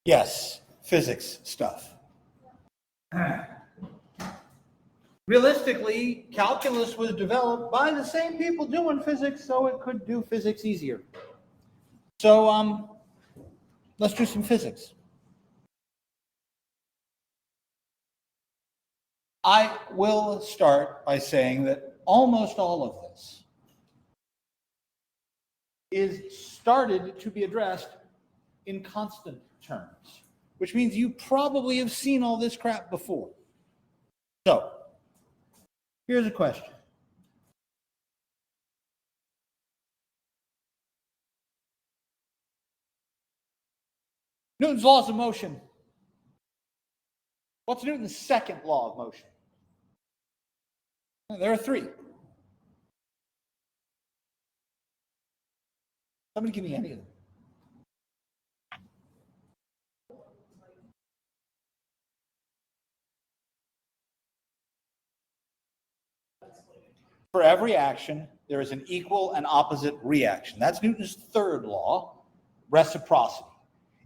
Yes, physics stuff. Realistically, calculus was developed by the same people doing physics, so it could do physics easier. So let's do some physics. I will start by saying that almost all of this is started to be addressed in constant terms, which means you probably have seen all this crap before. So, here's a question. Newton's laws of motion. What's Newton's second law of motion? There are three. Somebody give me any of them. For every action, there is an equal and opposite reaction. That's Newton's third law, reciprocity.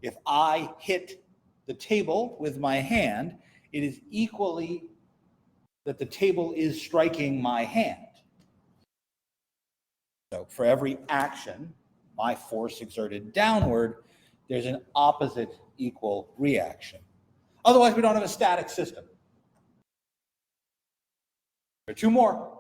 If I hit the table with my hand, it is equally that the table is striking my hand. So for every action, my force exerted downward, there's an opposite equal reaction. Otherwise, we don't have a static system. There are two more.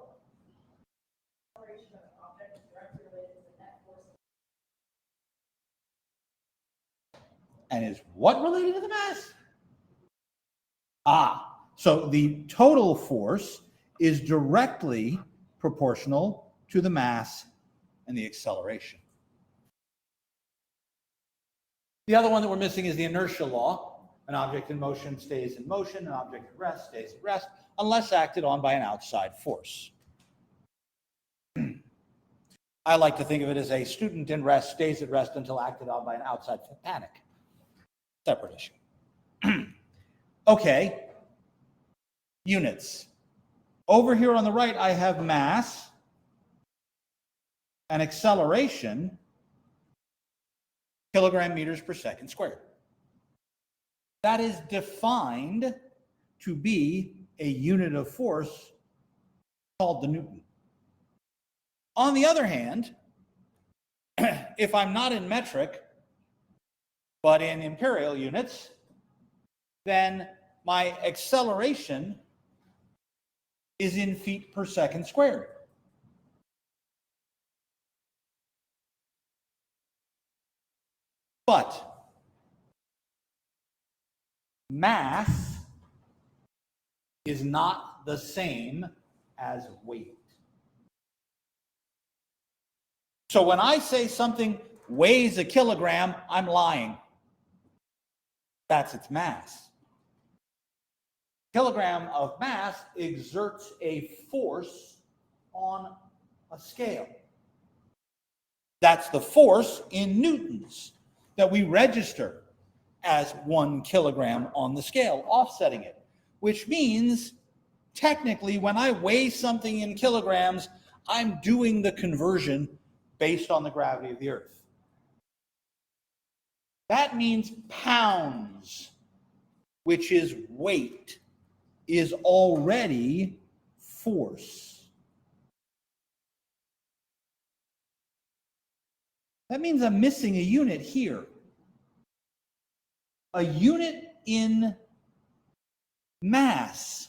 And is what related to the mass? So the total force is directly proportional to the mass and the acceleration. The other one that we're missing is the inertia law. An object in motion stays in motion, an object at rest stays at rest, unless acted on by an outside force. I like to think of it as a student in rest stays at rest until acted on by an outside panic. Separate issue. Okay, units. Over here on the right, I have mass and acceleration, kilogram meters per second squared. That is defined to be a unit of force called the Newton. On the other hand, if I'm not in metric, but in imperial units, then my acceleration is in feet per second squared. But mass is not the same as weight. So when I say something weighs a kilogram, I'm lying. That's its mass. Kilogram of mass exerts a force on a scale. That's the force in newtons that we register as 1 kilogram on the scale, offsetting it, which means technically when I weigh something in kilograms, I'm doing the conversion based on the gravity of the earth. That means pounds, which is weight, is already force. That means I'm missing a unit here. A unit in mass.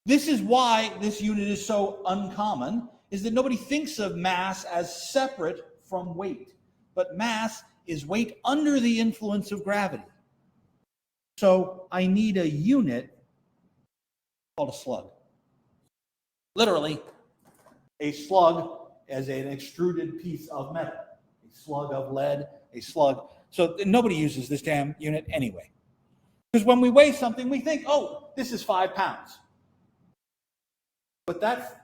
This is why this unit is so uncommon, is that nobody thinks of mass as separate from weight. But mass is weight under the influence of gravity. So I need a unit called a slug. Literally, a slug as an extruded piece of metal. A slug of lead, a slug. So nobody uses this damn unit anyway. Because when we weigh something, we think, oh, this is 5 pounds. But that's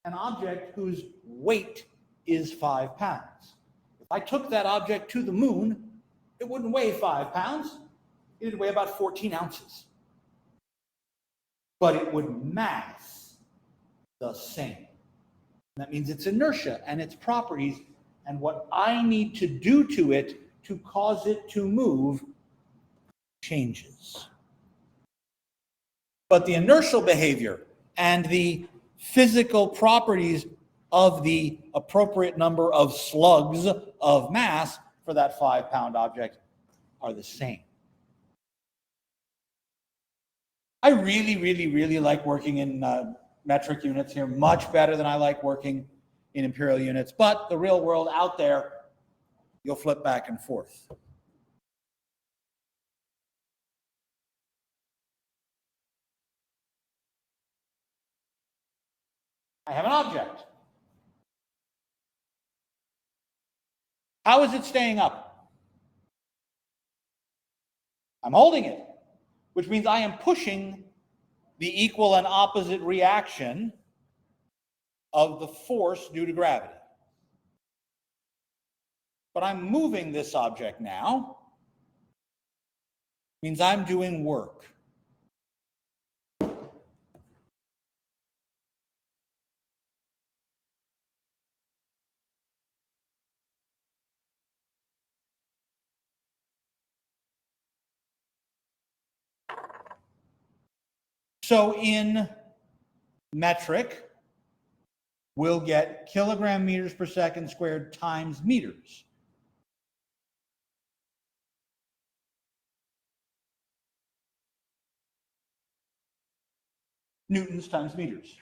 an object whose weight is 5 pounds. If I took that object to the moon, it wouldn't weigh 5 pounds. It would weigh about 14 ounces. But it would mass the same. That means its inertia and its properties and what I need to do to it to cause it to move changes. But the inertial behavior and the physical properties of the appropriate number of slugs of mass for that 5-pound object are the same. I really like working in metric units here, much better than I like working in imperial units. But the real world out there, you'll flip back and forth. I have an object. How is it staying up? I'm holding it, which means I am pushing the equal and opposite reaction of the force due to gravity. But I'm moving this object now, means I'm doing work. So in metric, we'll get kilogram meters per second squared times meters. Newtons times meters.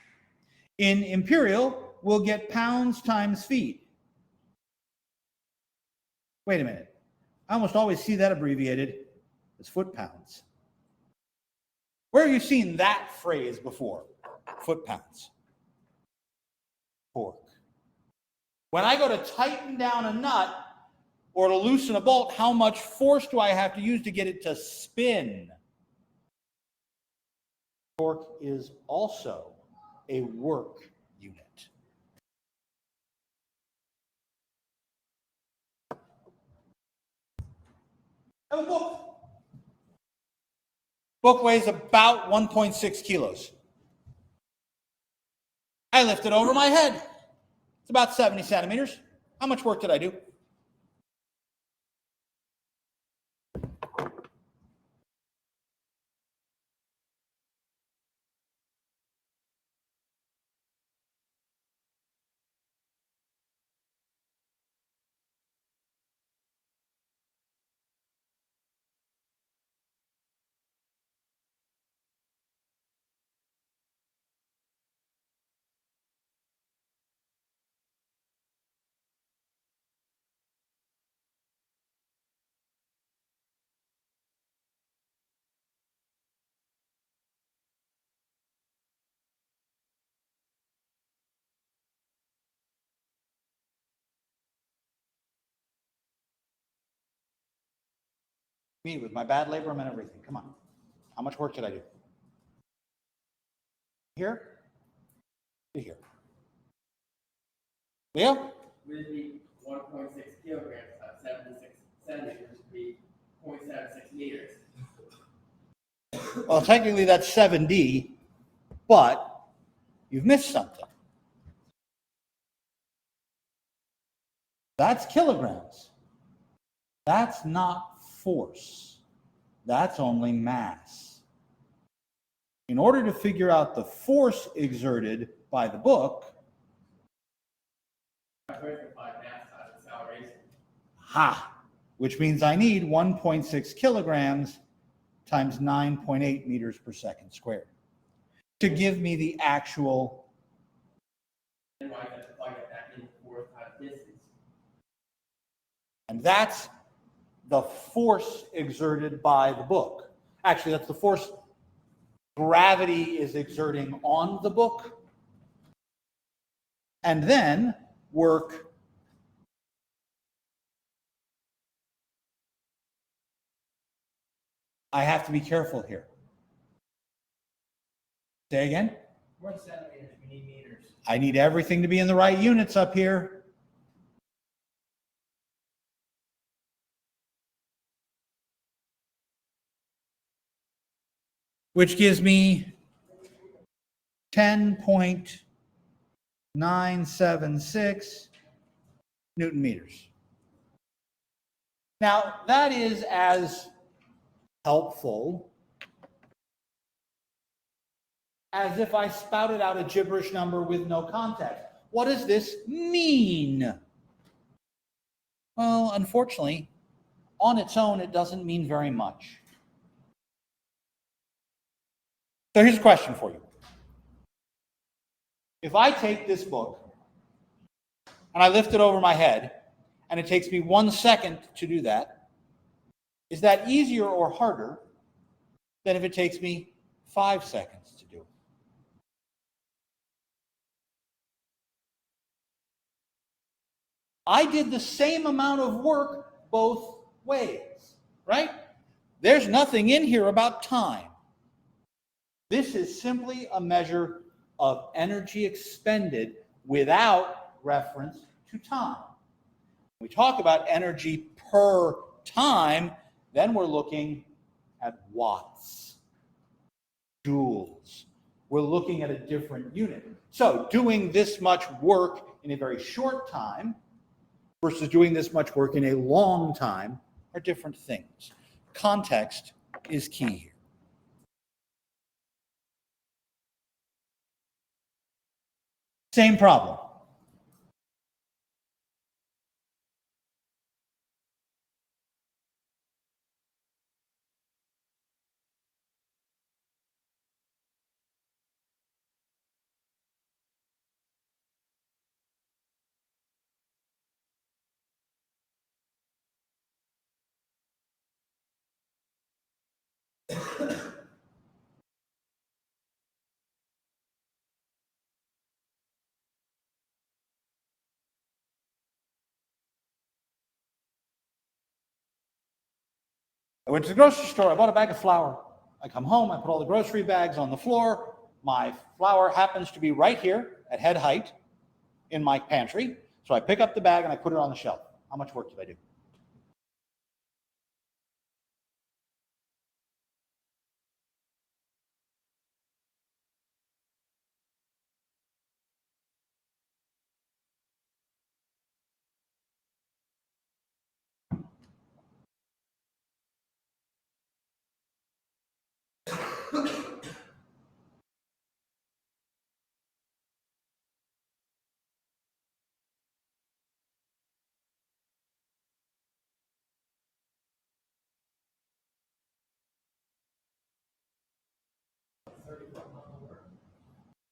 In imperial, we'll get pounds times feet. Wait a minute. I almost always see that abbreviated as foot-pounds. Where have you seen that phrase before? Foot-pounds. Torque. When I go to tighten down a nut or to loosen a bolt, how much force do I have to use to get it to spin? Torque is also a work unit. I have a book. Book weighs about 1.6 kilos. I lift it over my head. It's about 70 centimeters. How much work did I do? Me with my bad labrum and everything. Come on. How much work did I do? Here to here. Leo? Would be 1.6 kilograms times 76 centimeters would be 0.76 meters. Well, technically that's 7D, but you've missed something. That's kilograms. That's not force. That's only mass. In order to figure out the force exerted by the book, which means I need 1.6 kilograms times 9.8 meters per second squared to give me the actual. And that's the force exerted by the book. Actually, that's the force gravity is exerting on the book. And then work I have to be careful here. Say again? More centimeters, we need meters. I need everything to be in the right units up here. Which gives me 10.976 Newton meters. Now, that is as helpful as if I spouted out a gibberish number with no context. What does this mean? Well, unfortunately, on its own, it doesn't mean very much. So here's a question for you. If I take this book and I lift it over my head, and it takes me 1 second to do that, is that easier or harder than if it takes me 5 seconds to do it? I did the same amount of work both ways, right? There's nothing in here about time. This is simply a measure of energy expended without reference to time. When we talk about energy per time, then we're looking at watts, joules. We're looking at a different unit. So doing this much work in a very short time versus doing this much work in a long time are different things. Context is key here. Same problem. I went to the grocery store, I bought a bag of flour. I come home, I put all the grocery bags on the floor. My flour happens to be right here at head height in my pantry. So I pick up the bag and I put it on the shelf. How much work did I do?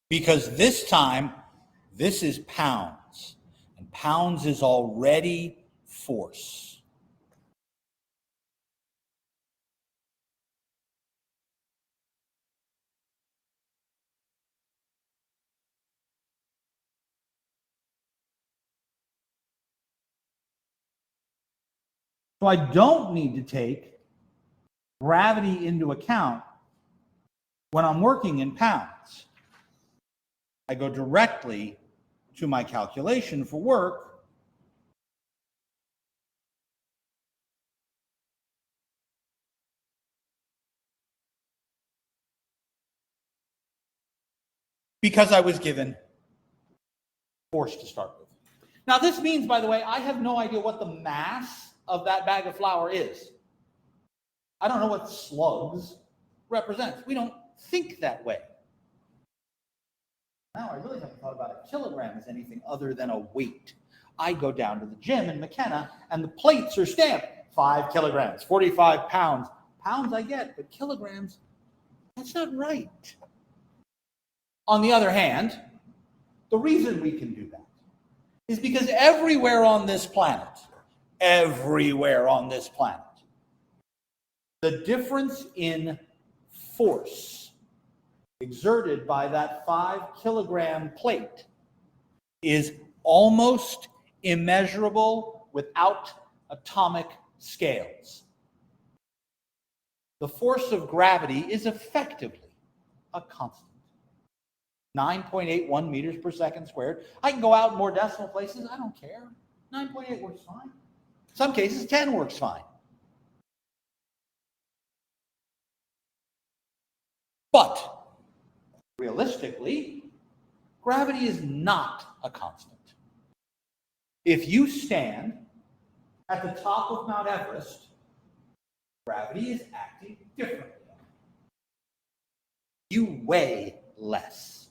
Because this time, this is pounds, and pounds is already force. So I don't need to take gravity into account when I'm working in pounds. I go directly to my calculation for work, because I was given force to start with. Now, this means, by the way, I have no idea what the mass of that bag of flour is. I don't know what slugs represents. We don't think that way. Now, I really haven't thought about a kilogram as anything other than a weight. I go down to the gym in McKenna, and the plates are stamped 5 kilograms, 45 pounds. Pounds I get, but kilograms, that's not right. On the other hand, the reason we can do that is because everywhere on this planet, the difference in force exerted by that 5 kilogram plate is almost immeasurable without atomic scales. The force of gravity is effectively a constant. 9.81 meters per second squared. I can go out more decimal places. I don't care. 9.8 works fine. In some cases, 10 works fine. But realistically, gravity is not a constant. If you stand at the top of Mount Everest, gravity is acting differently. You weigh less.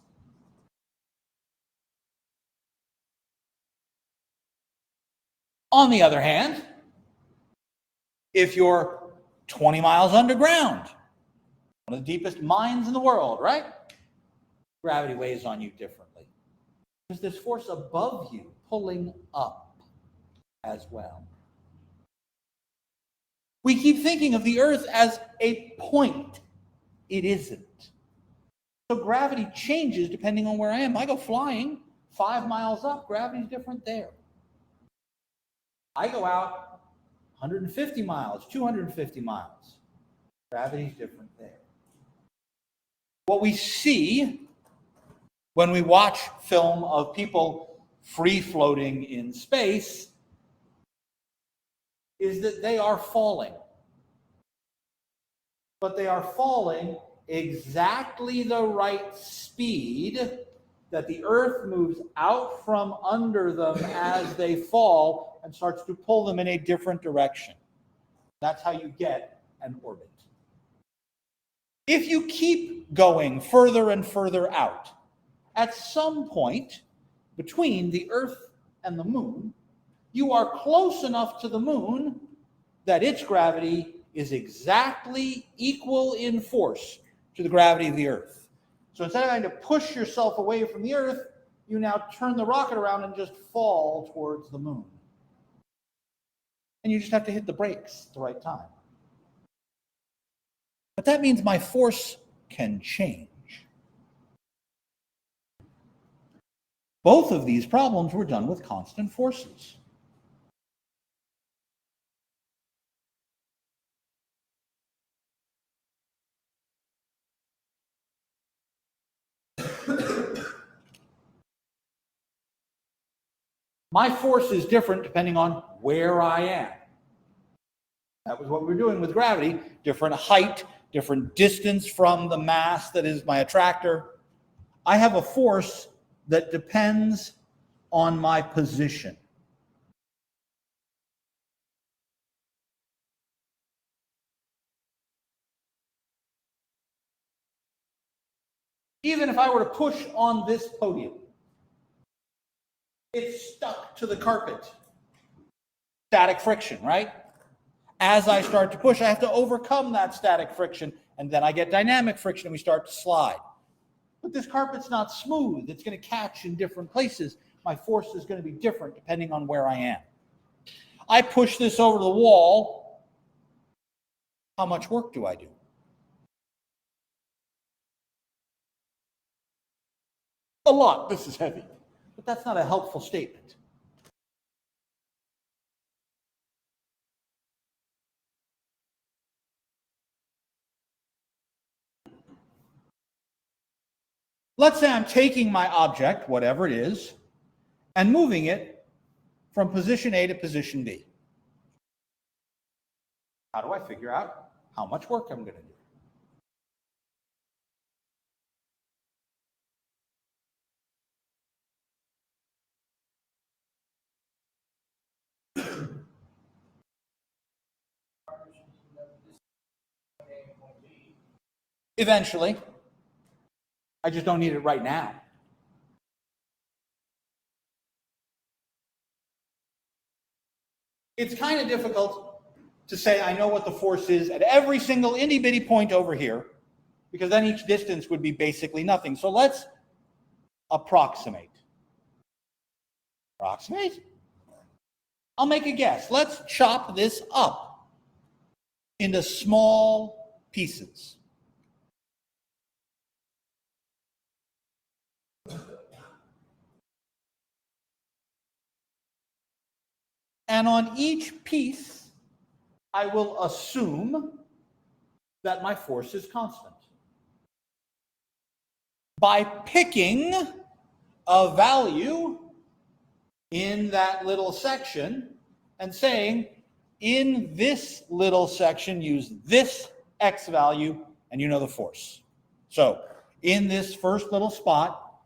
On the other hand, if you're 20 miles underground, one of the deepest mines in the world, right? Gravity weighs on you differently. There's this force above you pulling up as well. We keep thinking of the Earth as a point. It isn't. So gravity changes depending on where I am. I go flying 5 miles up, gravity's different there. I go out 150 miles, 250 miles, gravity's different there. What we see when we watch film of people free floating in space is that they are falling. But they are falling exactly the right speed that the Earth moves out from under them as they fall and starts to pull them in a different direction. That's how you get an orbit. If you keep going further and further out, at some point between the Earth and the moon, you are close enough to the moon that its gravity is exactly equal in force to the gravity of the Earth. So instead of having to push yourself away from the Earth, you now turn the rocket around and just fall towards the moon. And you just have to hit the brakes at the right time. But that means my force can change. Both of these problems were done with constant forces. My force is different depending on where I am. That was what we were doing with gravity. Different height, different distance from the mass that is my attractor. I have a force that depends on my position. Even if I were to push on this podium, it's stuck to the carpet. Static friction, right? As I start to push, I have to overcome that static friction, and then I get dynamic friction and we start to slide. But this carpet's not smooth. It's going to catch in different places. My force is going to be different depending on where I am. I push this over the wall. How much work do I do? A lot. This is heavy. But that's not a helpful statement. Let's say I'm taking my object, whatever it is, and moving it from position A to position B. How do I figure out how much work I'm going to do? Eventually. I just don't need it right now. It's kind of difficult to say I know what the force is at every single itty bitty point over here, because then each distance would be basically nothing. So let's approximate. Approximate? I'll make a guess. Let's chop this up into small pieces. And on each piece, I will assume that my force is constant. By picking a value in that little section and saying, in this little section, use this X value, and you know the force. So in this first little spot,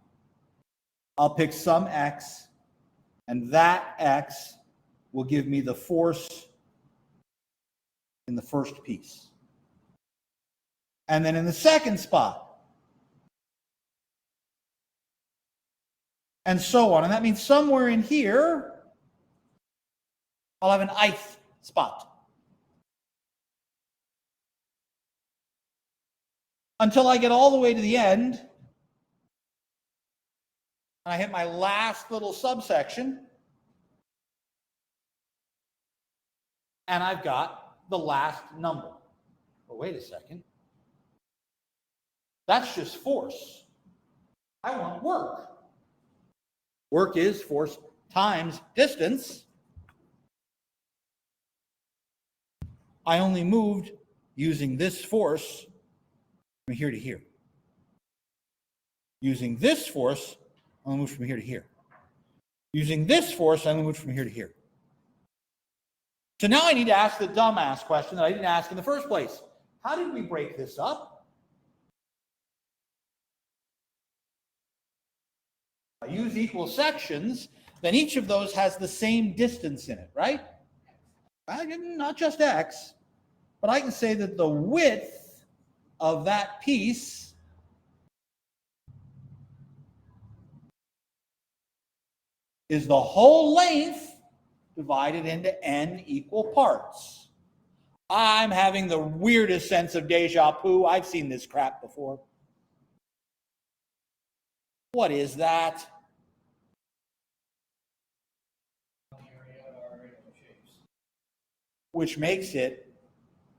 I'll pick some X And that x will give me the force in the first piece. And then in the second spot. And so on. And that means somewhere in here, I'll have an ith spot. Until I get all the way to the end, and I hit my last little subsection, and I've got the last number. But wait a second. That's just force. I want work. Work is force times distance. I only moved using this force from here to here. Using this force, I only moved from here to here. Using this force, I only moved from here to here. So now I need to ask the dumbass question that I didn't ask in the first place. How did we break this up? I use equal sections, then each of those has the same distance in it, right? Not just x, but I can say that the width of that piece is the whole length divided into n equal parts. I'm having the weirdest sense of deja vu. I've seen this crap before. What is that? Which makes it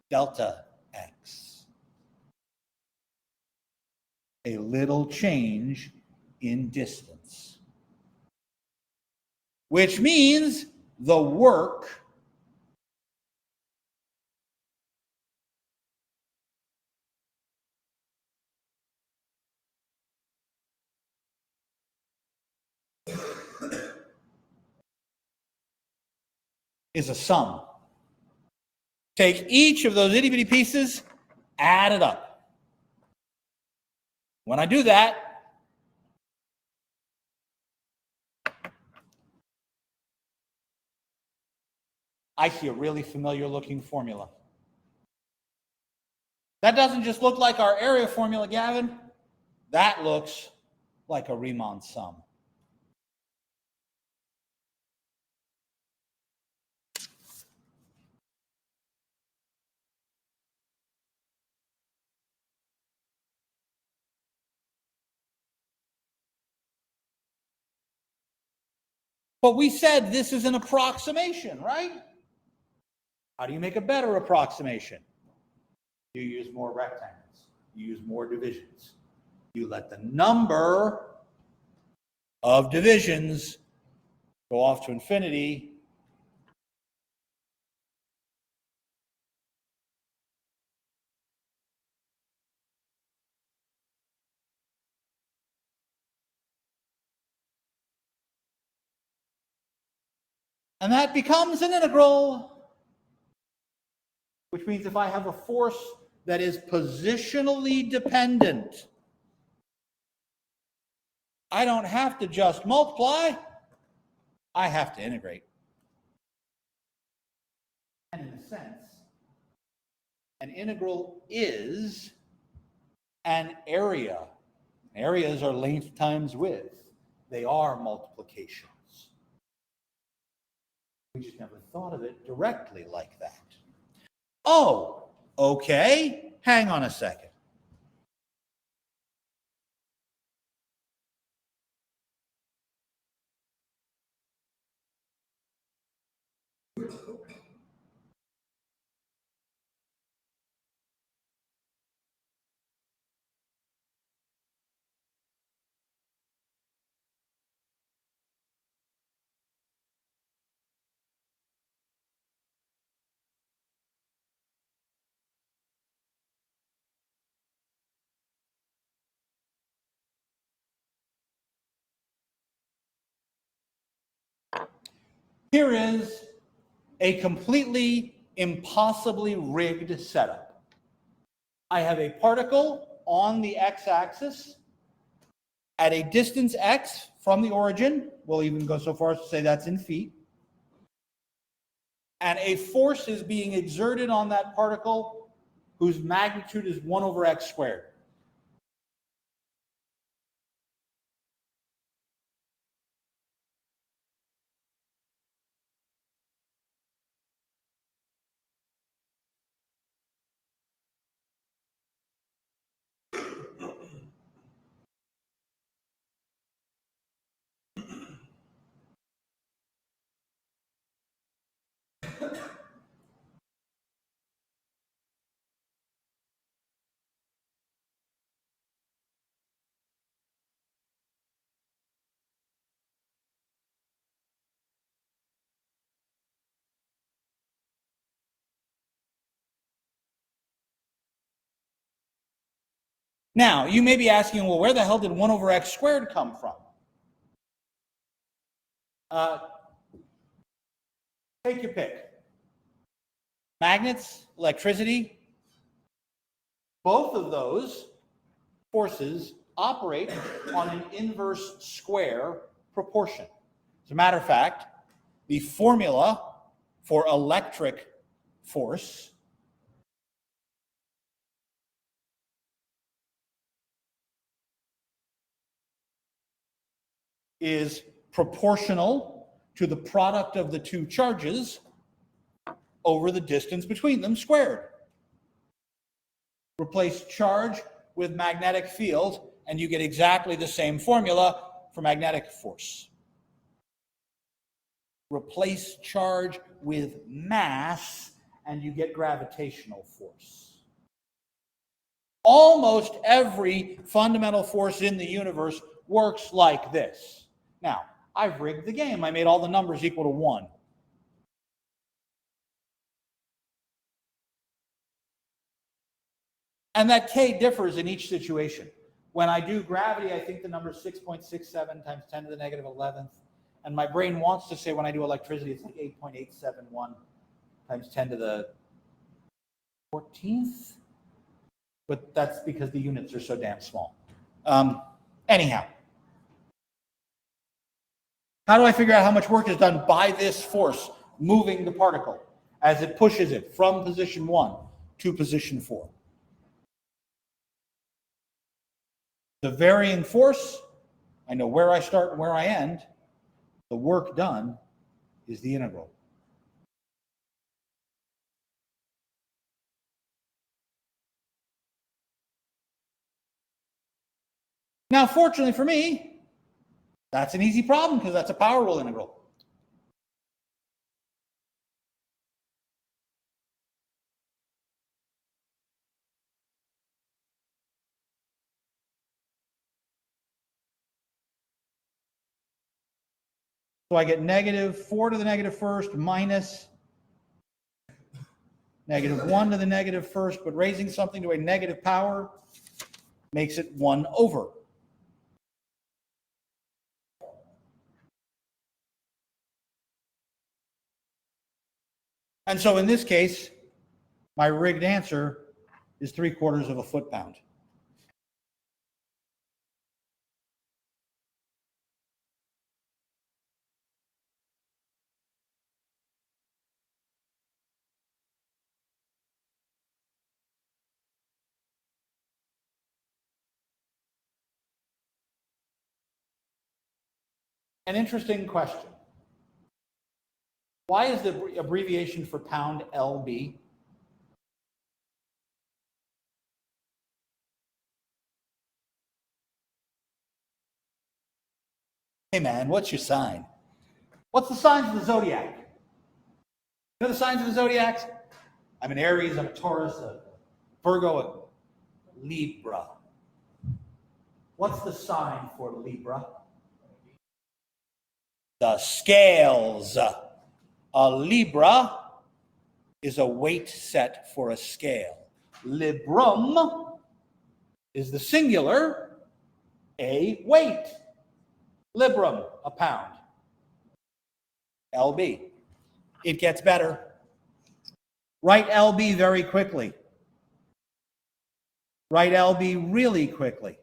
delta x. A little change in distance. Which means the work is a sum. Take each of those itty-bitty pieces, add it up. When I do that, I see a really familiar looking formula. That doesn't just look like our area formula, Gavin. That looks like a Riemann sum. But we said this is an approximation, right? How do you make a better approximation? You use more rectangles. You use more divisions. You let the number of divisions go off to infinity. And that becomes an integral, which means if I have a force that is positionally dependent, I don't have to just multiply, I have to integrate. And in a sense, an integral is an area. Areas are length times width. They are multiplications. We just never thought of it directly like that. Oh, okay. Hang on a second. Here is a completely impossibly rigged setup. I have a particle on the x-axis at a distance x from the origin. We'll even go so far as to say that's in feet. And a force is being exerted on that particle whose magnitude is 1 over x squared. Now, you may be asking, well, where the hell did 1 over x squared come from? Take your pick. Magnets, electricity, both of those forces operate on an inverse square proportion. As a matter of fact, the formula for electric force is proportional to the product of the two charges over the distance between them squared. Replace charge with magnetic field, and you get exactly the same formula for magnetic force. Replace charge with mass, and you get gravitational force. Almost every fundamental force in the universe works like this. Now, I've rigged the game. I made all the numbers equal to 1. And that K differs in each situation. When I do gravity, I think the number is 6.67 times 10 to the negative 11th. And my brain wants to say when I do electricity, it's like 8.871 times 10 to the 14th. But that's because the units are so damn small. Anyhow, how do I figure out how much work is done by this force moving the particle as it pushes it from position 1 to position 4? The varying force, I know where I start and where I end. The work done is the integral. Now, fortunately for me, that's an easy problem because that's a power rule integral. So I get negative 4 to the negative first minus negative 1 to the negative first, but raising something to a negative power makes it 1 over. And so in this case, my rigged answer is 3/4 of a foot-pound. An interesting question. Why is the abbreviation for pound LB? Hey man, what's your sign? What's the signs of the zodiac? You know the signs of the zodiacs? I'm an Aries, I'm a Taurus, a Virgo, a Libra. What's the sign for Libra? The scales. A Libra is a weight set for a scale. Librum is the singular, a weight. Librum, a pound. LB. It gets better. Write LB very quickly. Write LB really quickly.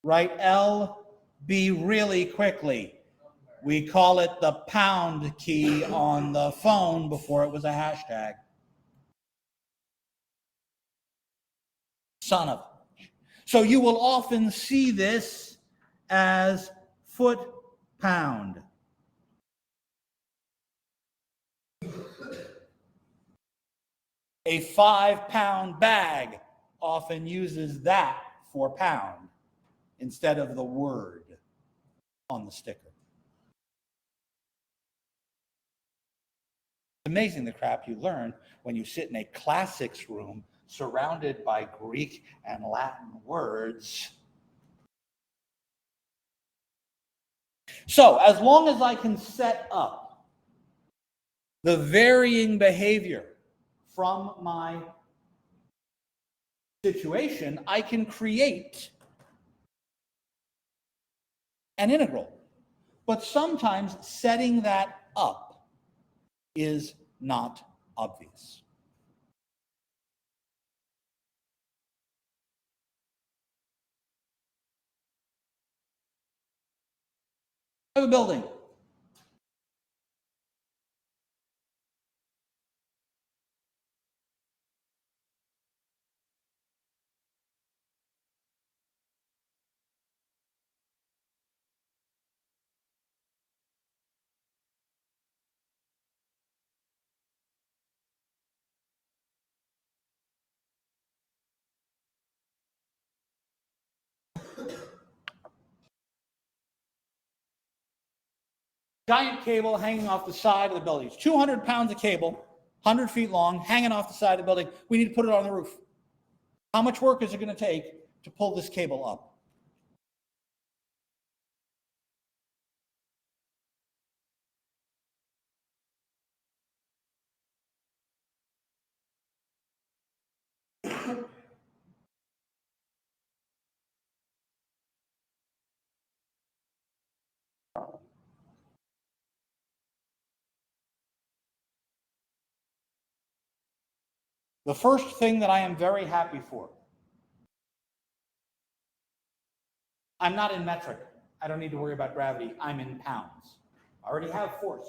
Write LB be really quickly. We call it the pound key on the phone before it was a hashtag. Son of a. So you will often see this as foot pound. A 5-pound bag often uses that for pound instead of the word on the sticker. It's amazing the crap you learn when you sit in a classics room surrounded by Greek and Latin words. So, as long as I can set up the varying behavior from my situation, I can create an integral. But sometimes setting that up is not obvious. I have a building. Giant cable hanging off the side of the building. It's 200 pounds of cable, 100 feet long, hanging off the side of the building. We need to put it on the roof. How much work is it going to take to pull this cable up? The first thing that I am very happy for, I'm not in metric. I don't need to worry about gravity. I'm in pounds. I already have force.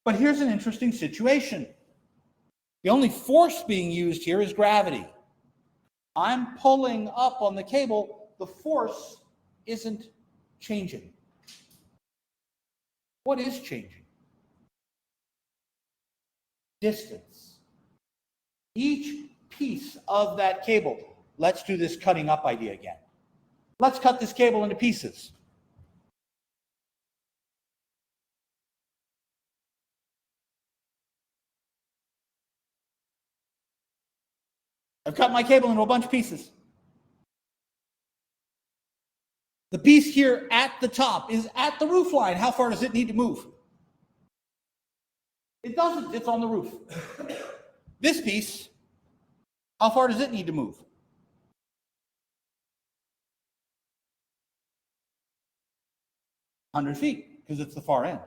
But here's an interesting situation. The only force being used here is gravity. I'm pulling up on the cable. The force isn't changing. What is changing? Distance. Each piece of that cable, let's do this cutting up idea again. Let's cut this cable into pieces. I've cut my cable into a bunch of pieces. The piece here at the top is at the roof line. How far does it need to move? It doesn't. It's on the roof. This piece, how far does it need to move? 100 feet, because it's the far end.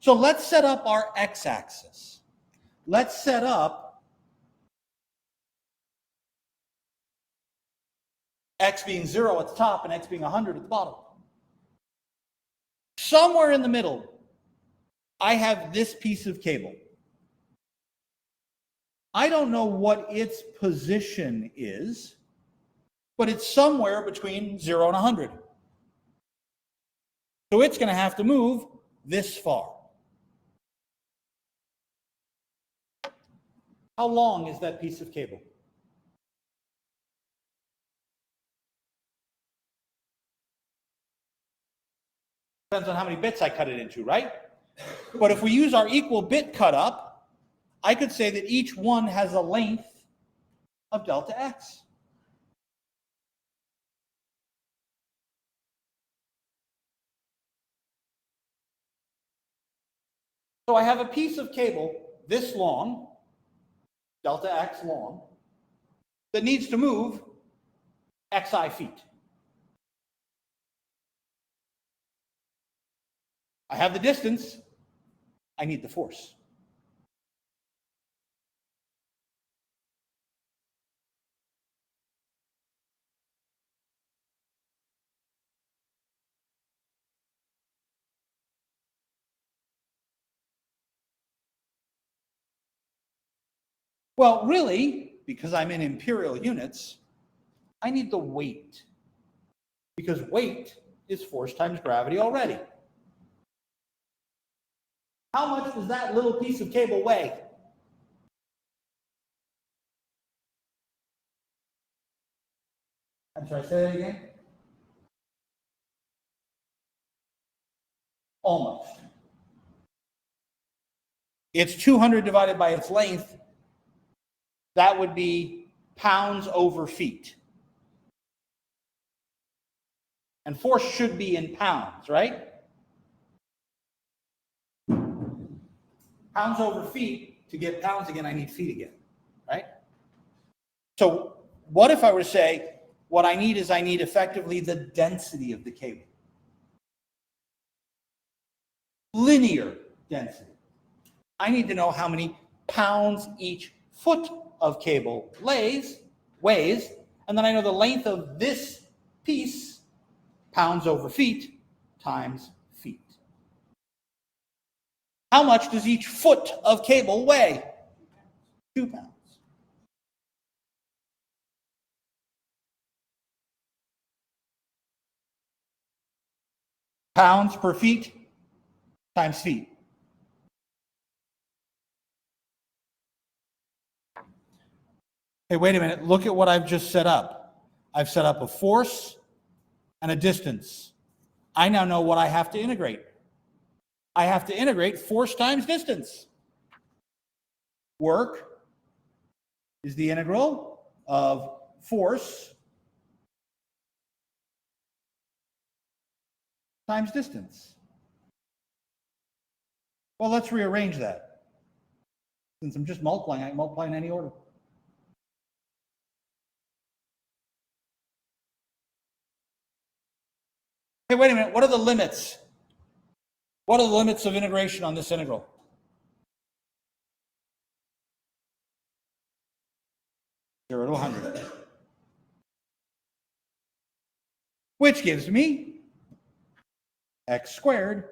So let's set up our x-axis. Let's set up x being 0 at the top and x being 100 at the bottom. Somewhere in the middle, I have this piece of cable. I don't know what its position is, but it's somewhere between 0 and 100. So it's going to have to move this far. How long is that piece of cable? Depends on how many bits I cut it into, right? But if we use our equal bit cut up, I could say that each one has a length of delta x. So I have a piece of cable this long, delta x long, that needs to move xi feet. I have the distance, I need the force. Well, really, because I'm in imperial units, I need the weight. Because weight is force times gravity already. How much does that little piece of cable weigh? I'm sorry, say that again? Almost. It's 200 divided by its length. That would be pounds over feet. And force should be in pounds, right? Pounds over feet, to get pounds again, I need feet again, right? So what if I were to say, what I need is I need effectively the density of the cable. Linear density. I need to know how many pounds each foot of cable weighs, and then I know the length of this piece, pounds over feet, times feet. How much does each foot of cable weigh? 2 pounds. Pounds per feet times feet. Hey, wait a minute. Look at what I've just set up. I've set up a force and a distance. I now know what I have to integrate. I have to integrate force times distance. Work is the integral of force times distance. Well, let's rearrange that. Since I'm just multiplying, I can multiply in any order. Hey, wait a minute. What are the limits? What are the limits of integration on this integral? Zero to 100. Which gives me x squared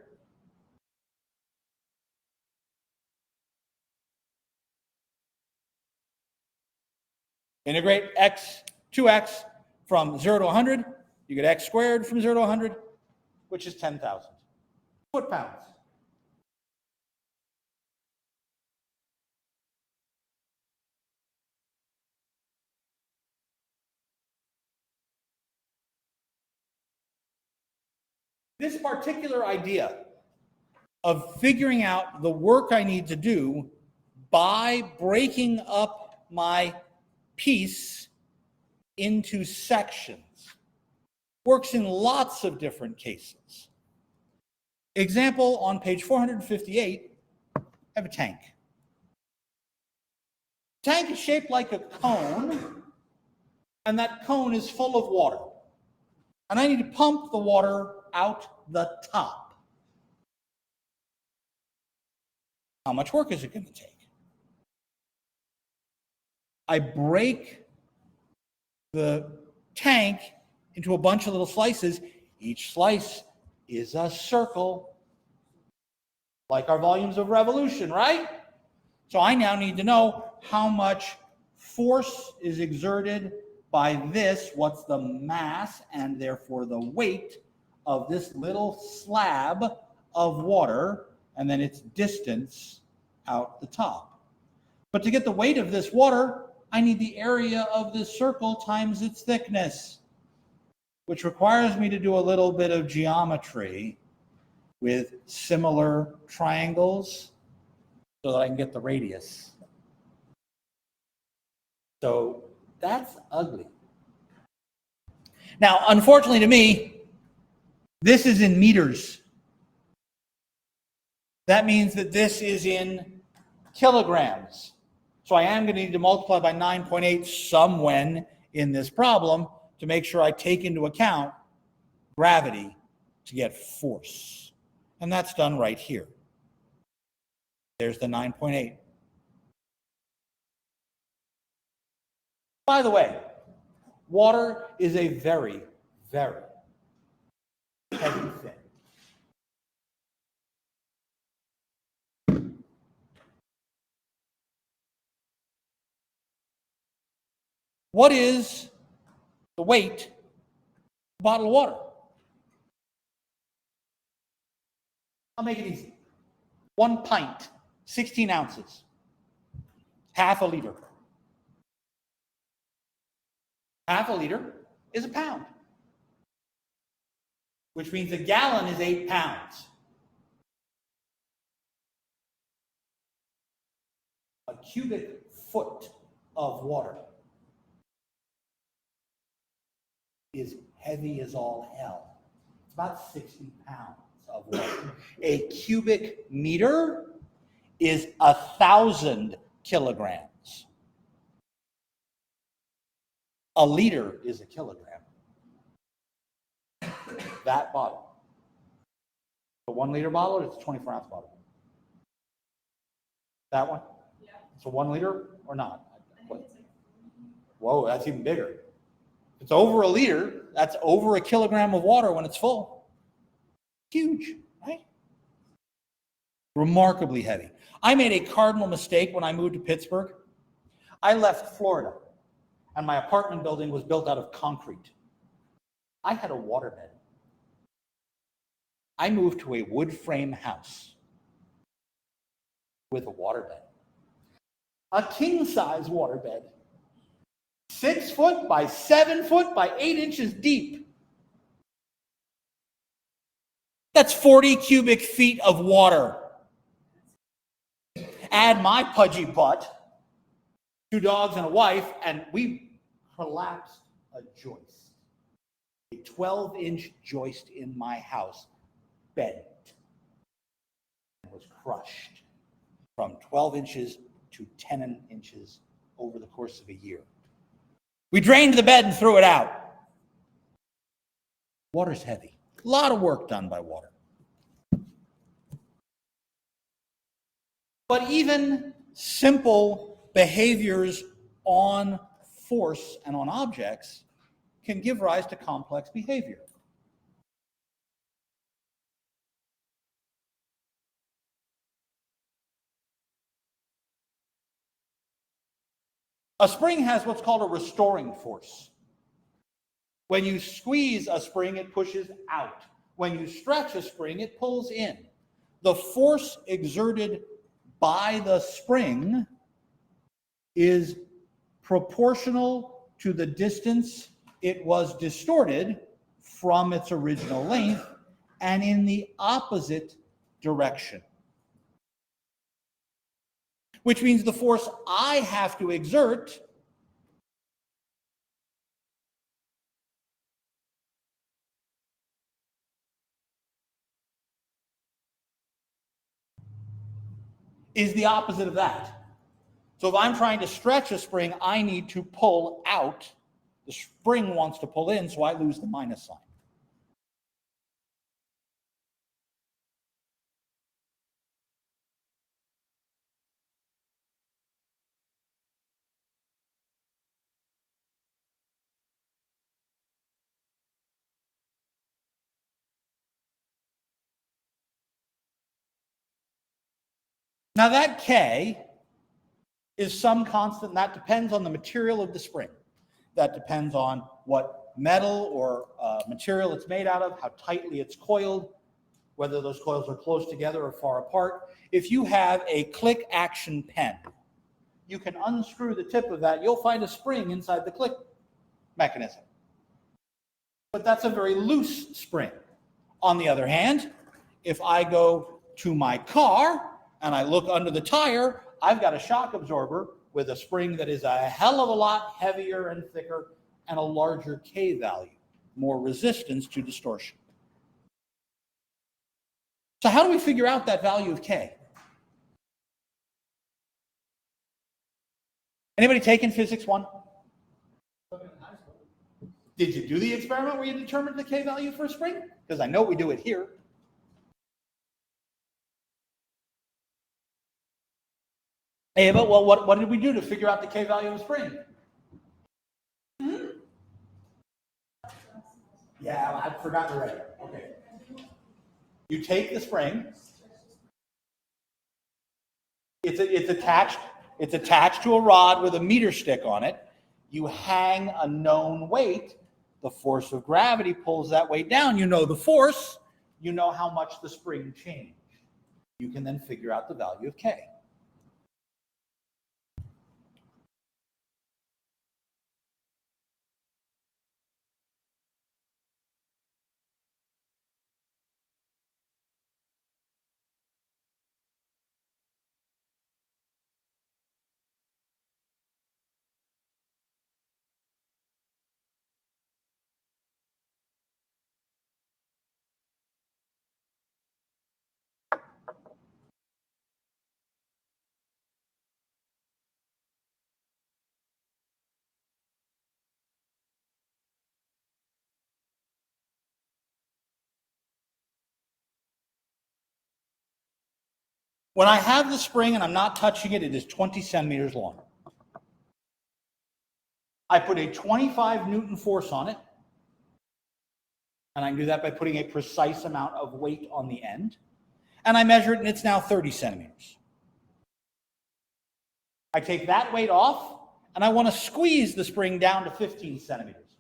integrate x, 2x from 0 to 100. You get x squared from 0 to 100, which is 10,000 foot-pounds. This particular idea of figuring out the work I need to do by breaking up my piece into sections works in lots of different cases. Example, on page 458, I have a tank. The tank is shaped like a cone, and that cone is full of water. And I need to pump the water out the top. How much work is it going to take? I break the tank into a bunch of little slices. Each slice is a circle, like our volumes of revolution, right? So I now need to know how much force is exerted by this, what's the mass and therefore the weight of this little slab of water, and then its distance out the top. But to get the weight of this water, I need the area of this circle times its thickness, which requires me to do a little bit of geometry with similar triangles so that I can get the radius. So that's ugly. Now, unfortunately to me, this is in meters. That means that this is in kilograms. So I am going to need to multiply by 9.8 somewhen in this problem to make sure I take into account gravity to get force. And that's done right here. There's the 9.8. By the way, water is a very, very heavy thing. What is the weight of a bottle of water? I'll make it easy. 1 pint, 16 ounces, half a liter. Half a liter is a pound, which means a gallon is 8 pounds. A cubic foot of water is heavy as all hell. It's about 60 pounds of water. A cubic meter is 1,000 kilograms. A liter is a kilogram. That bottle. A 1 liter bottle, it's a 24 ounce bottle. That one? Yeah. It's a 1 liter or not? Whoa, that's even bigger. If it's over a liter, that's over a kilogram of water when it's full. Huge, right? Remarkably heavy. I made a cardinal mistake when I moved to Pittsburgh. I left Florida, and my apartment building was built out of concrete. I had a waterbed. I moved to a wood frame house with a waterbed. A king-size waterbed. 6 foot by 7 foot by 8 inches deep. That's 40 cubic feet of water. Add my pudgy butt, 2 dogs and a wife, and we collapsed a joist. A 12-inch joist in my house bent and was crushed from 12 inches to 10 inches over the course of a year. We drained the bed and threw it out. Water's heavy. A lot of work done by water. But even simple behaviors on force and on objects can give rise to complex behavior. A spring has what's called a restoring force. When you squeeze a spring, it pushes out. When you stretch a spring, it pulls in. The force exerted by the spring is proportional to the distance it was distorted from its original length and in the opposite direction. Which means the force I have to exert is the opposite of that. So if I'm trying to stretch a spring, I need to pull out. The spring wants to pull in, so I lose the minus sign. Now that K is some constant, and that depends on the material of the spring. That depends on what metal or material it's made out of, how tightly it's coiled, whether those coils are close together or far apart. If you have a click action pen, you can unscrew the tip of that. You'll find a spring inside the click mechanism. But that's a very loose spring. On the other hand, if I go to my car and I look under the tire, I've got a shock absorber with a spring that is a hell of a lot heavier and thicker and a larger K value, more resistance to distortion. So how do we figure out that value of K? Anybody taken Physics 1? Did you do the experiment where you determined the K value for a spring? Because I know we do it here. Hey, but well, what did we do to figure out the K value of a spring? Yeah, I forgot to write it. Okay. You take the spring. It's attached to a rod with a meter stick on it. You hang a known weight, the force of gravity pulls that weight down. You know the force, you know how much the spring changed. You can then figure out the value of K. When I have the spring and I'm not touching it, it is 20 centimeters long. I put a 25 Newton force on it, and I can do that by putting a precise amount of weight on the end. And I measure it, and it's now 30 centimeters. I take that weight off, and I want to squeeze the spring down to 15 centimeters.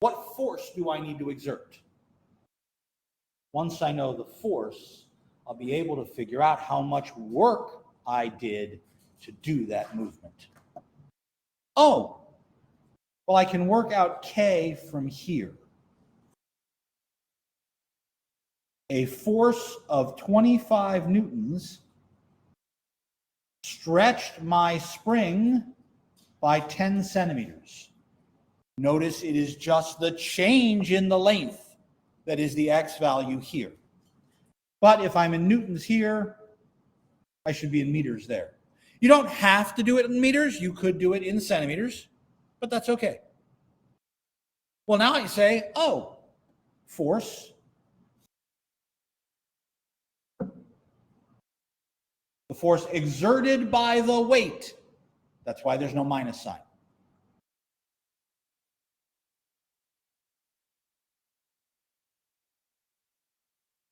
What force do I need to exert? Once I know the force, I'll be able to figure out how much work I did to do that movement. Oh, well, I can work out K from here. A force of 25 newtons stretched my spring by 10 centimeters. Notice it is just the change in the length that is the X value here. But if I'm in newtons here, I should be in meters there. You don't have to do it in meters. You could do it in centimeters, but that's okay. Well, now I say, oh, force. The force exerted by the weight. That's why there's no minus sign.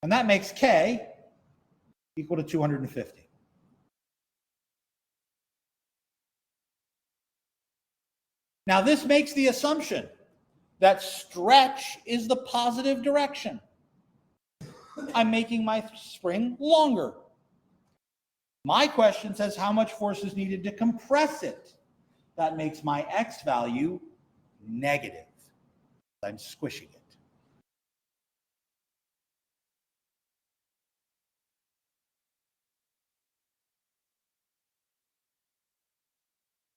And that makes K equal to 250. Now this makes the assumption that stretch is the positive direction. I'm making my spring longer. My question says how much force is needed to compress it. That makes my X value negative. I'm squishing it.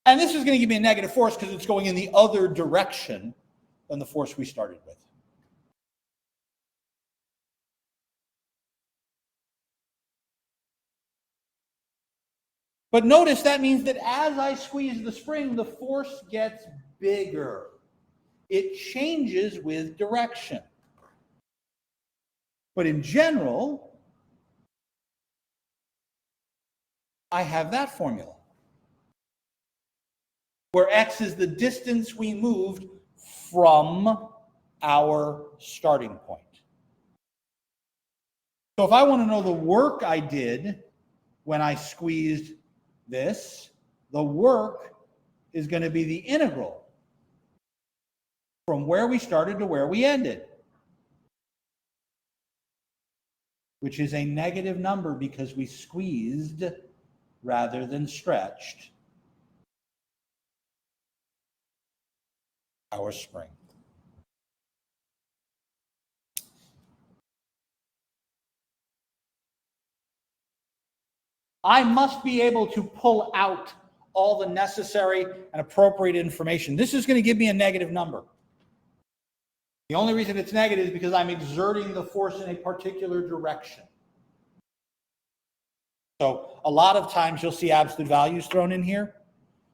And this is going to give me a negative force because it's going in the other direction than the force we started with. But notice that means that as I squeeze the spring, the force gets bigger. It changes with direction. But in general, I have that formula, where X is the distance we moved from our starting point. So if I want to know the work I did when I squeezed this, the work is going to be the integral from where we started to where we ended, which is a negative number because we squeezed rather than stretched our spring. I must be able to pull out all the necessary and appropriate information. This is going to give me a negative number. The only reason it's negative is because I'm exerting the force in a particular direction. So a lot of times you'll see absolute values thrown in here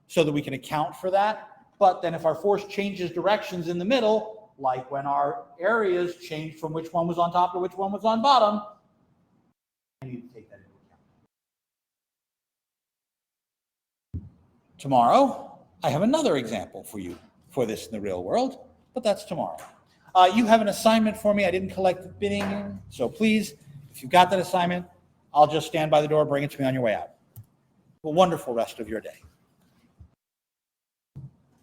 so that we can account for that. But then if our force changes directions in the middle, like when our areas changed from which one was on top to which one was on bottom, I need to take that into account. Tomorrow, I have another example for you for this in the real world, but that's tomorrow. You have an assignment for me. I didn't collect the bidding, so please, if you've got that assignment, I'll just stand by the door, bring it to me on your way out. A wonderful rest of your day.